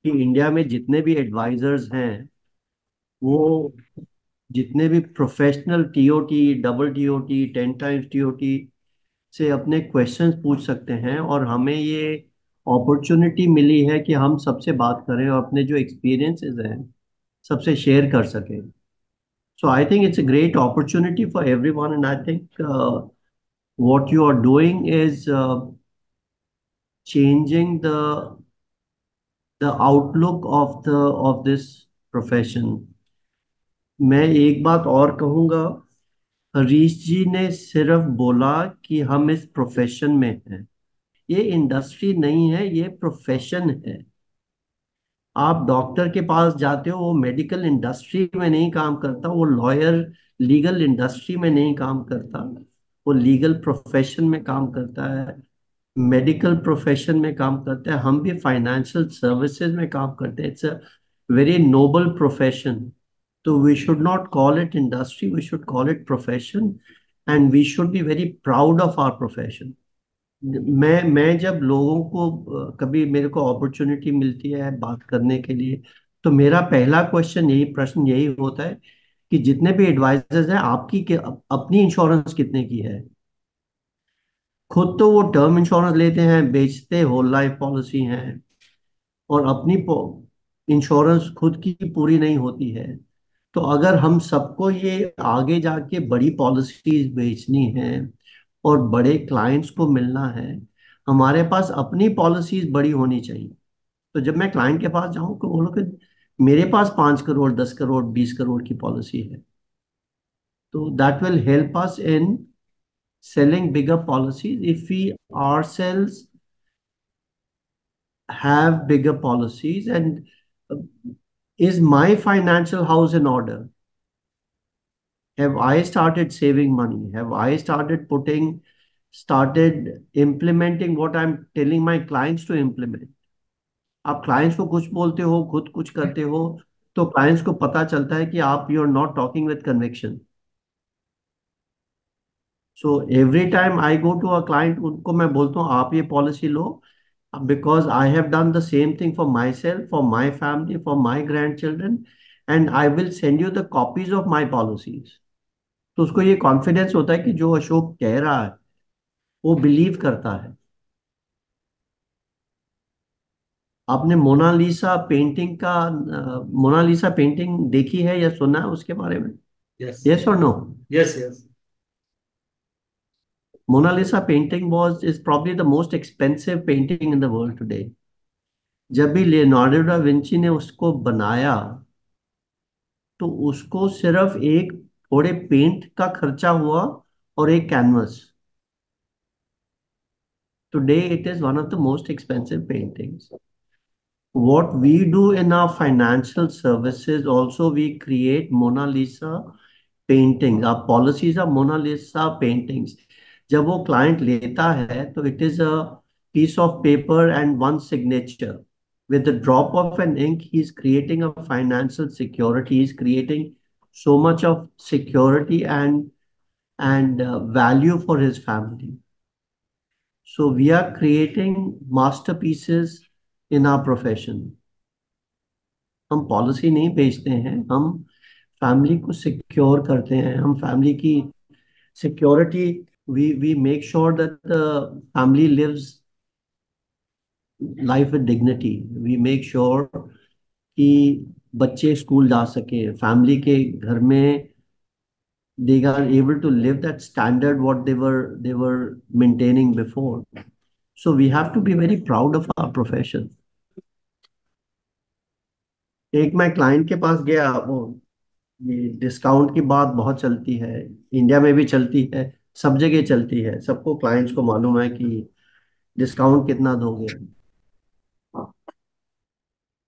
कि इंडिया में जितने भी एडवाइजर्स हैं, वो जितने भी professional TOT, double TOT, 10 times TOT से अपने क्वेश्चंस पूछ सकते हैं, और हमें ये अपॉर्चुनिटी मिली है कि हम सबसे बात करें और अपने जो एक्सपीरियंसेस हैं सबसे शेयर कर सकें. So I think it's a great opportunity for everyone, and I think what you are doing is changing the outlook of this profession. मैं एक बात और कहूंगा. हरीश जी ने सिर्फ बोला कि हम इस प्रोफेशन में हैं. ये इंडस्ट्री नहीं है, ये प्रोफेशन है. आप डॉक्टर के पास जाते हो, वो मेडिकल इंडस्ट्री में नहीं काम करता, वो लॉयर लीगल इंडस्ट्री में नहीं काम करता, वो लीगल प्रोफेशन में काम करता है, मेडिकल प्रोफेशन में काम करते हैं. हम भी फाइनेंशियल सर्विसेज में काम करते हैं. It's a very noble profession. तो we should not call it industry, we should call it profession, and we should be very proud of our profession. मैं जब लोगों को कभी मेरे को अपॉर्चुनिटी मिलती है बात करने के लिए, तो मेरा पहला क्वेश्चन यही प्रश्न यही होता है कि जितने भी एडवाइजर्स हैं, आपकी अपनी इंश्योरेंस कितने की है. खुद तो वो टर्म इंश्योरेंस लेते हैं, बेचते होल लाइफ पॉलिसी हैं, और अपनी इंश्योरेंस खुद की पूरी नहीं होती है. तो अगर हम सबको ये आगे जाके बड़ी पॉलिसीज बेचनी है और बड़े क्लाइंट्स को मिलना है, हमारे पास अपनी पॉलिसीज बड़ी होनी चाहिए. तो जब मैं क्लाइंट के पास जाऊं तो बोलो कि मेरे पास 5 करोड़, 10 करोड़, 20 करोड़ की पॉलिसी है, तो that will help us in selling bigger policies. If we ourselves have bigger policies, and uh, is my financial house in order? Have I started saving money? Have I started implementing what I'm telling my clients to implement? आप clients को कुछ बोलते हो, खुद कुछ करते हो, तो क्लाइंट्स को पता चलता है कि आप you are not talking with conviction. So every time I go to a client, उनको मैं बोलता हूँ आप ये पॉलिसी लो, because I have done the same thing for myself, for my family, for my grandchildren, and I will send you the copies of my policies. तो उसको ये कॉन्फिडेंस होता है कि जो अशोक कह रहा है वो बिलीव करता है. आपने मोनालिसा पेंटिंग देखी है या सुना है उसके बारे में? Yes. यस और no? Yes, yes. Mona Lisa painting was is probably the most expensive painting in the world today. जब भी लियोनार्डो डा विंची ने उसको बनाया, तो उसको सिर्फ एक थोड़े पेंट का खर्चा हुआ और एक canvas. Today it is one of the most expensive paintings. what we do in our financial services also, we create Mona Lisa paintings. Our policies are Mona Lisa paintings. जब वो क्लाइंट लेता है तो it is a piece of paper and one signature. With the drop of an ink, he's creating a financial security. He's creating so much of security and value for his family. So we are creating masterpieces in our profession. हम policy नहीं बेचते हैं, हम family को secure करते हैं. हम family की security, we make sure that the family lives life with dignity. We make sure कि बच्चे स्कूल जा सके, फैमिली के घर में they are able to live that standard what they were maintaining before. So we have to be very proud of our profession. एक मैं client के पास गया, वो ये डिस्काउंट की बात बहुत चलती है, इंडिया में भी चलती है, सब जगह चलती है, सबको क्लाइंट्स को मालूम है कि डिस्काउंट कितना दोगे.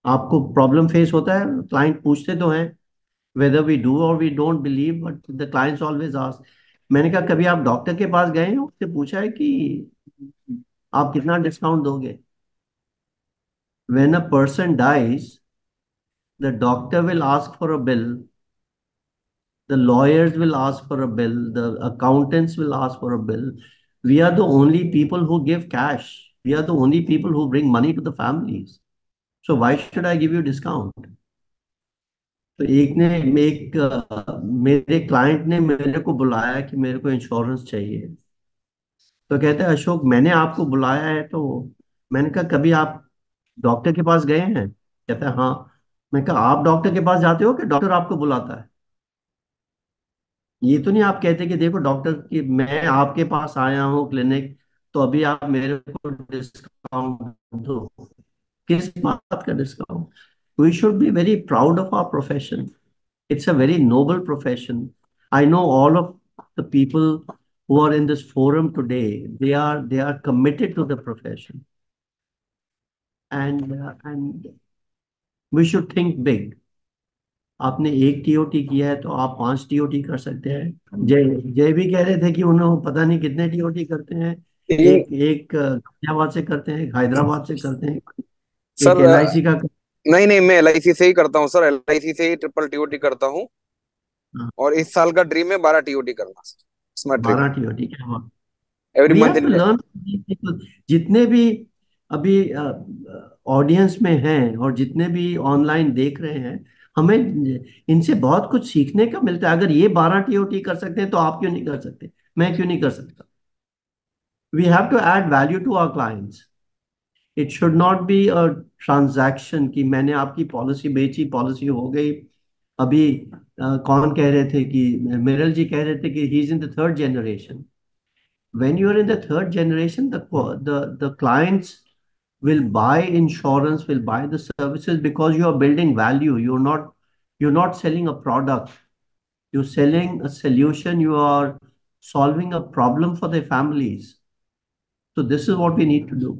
आपको प्रॉब्लम फेस होता है, क्लाइंट पूछते तो हैं, whether we do or we don't believe, but the clients always ask. मैंने कहा कभी आप डॉक्टर के पास गए हैं, उससे पूछा है कि आप कितना डिस्काउंट दोगे? When a person dies, the doctor will ask for a bill, the lawyers will ask for a bill, the accountants will ask for a bill. We are the only people who give cash. We are the only people who bring money to the families. So why should I give you discount? तो मेरे client ने मेरे को बुलाया कि मेरे को insurance चाहिए। तो कहते हैं, अशोक मैंने आपको बुलाया है तो। मैंने कहा, कभी आप डॉक्टर के पास गए हैं? कहता है, हाँ। मैं कहा, आप डॉक्टर के पास जाते हो कि डॉक्टर आपको बुलाता है? ये तो नहीं आप कहते कि देखो डॉक्टर की, मैं आपके पास आया हूँ क्लिनिक, तो अभी आप मेरे को डिस्काउंट दो। किस बात का discount? We should be very proud of our profession. It's a very noble profession. I know all of the people who are in this forum today. They are committed to the profession, and we should think big. आपने एक TOT किया है तो आप 5 TOT कर सकते हैं। जय जय भी कह रहे थे कि उन्होंने पता नहीं कितने टीओटी करते हैं। तीन। एक एक गाजियाबाद से करते हैं, एक हैदराबाद से करते हैं, एक सर एलआईसी का। नहीं नहीं, मैं एलआईसी से ही करता हूँ सर, एलआईसी से ही ट्रिपल टीओटी करता हूँ। और इस साल का ड्रीम है 12 टीओटी करना, स्मार्ट ड्रीम, 12 टीओटी क्या? Every we month have to in. Learn. जितने भी अभी ऑडियंस में हैं और जितने भी ऑनलाइन देख रहे हैं, हमें इनसे बहुत कुछ सीखने का मिलता है। अगर ये 12 टीओटी कर सकते हैं तो आप क्यों नहीं कर सकते? मैं क्यों नहीं कर सकता? We have to add value to our clients. It should not be a transaction कि मैंने आपकी पॉलिसी बेची, पॉलिसी हो गई। अभी कौन कह रहे थे कि मिरल जी कह रहे थे कि he is in the third generation. When you are in the third generation, the clients will buy insurance, will buy the services because you are building value. You're not selling a product. You're selling a solution. You are solving a problem for their families. So this is what we need to do.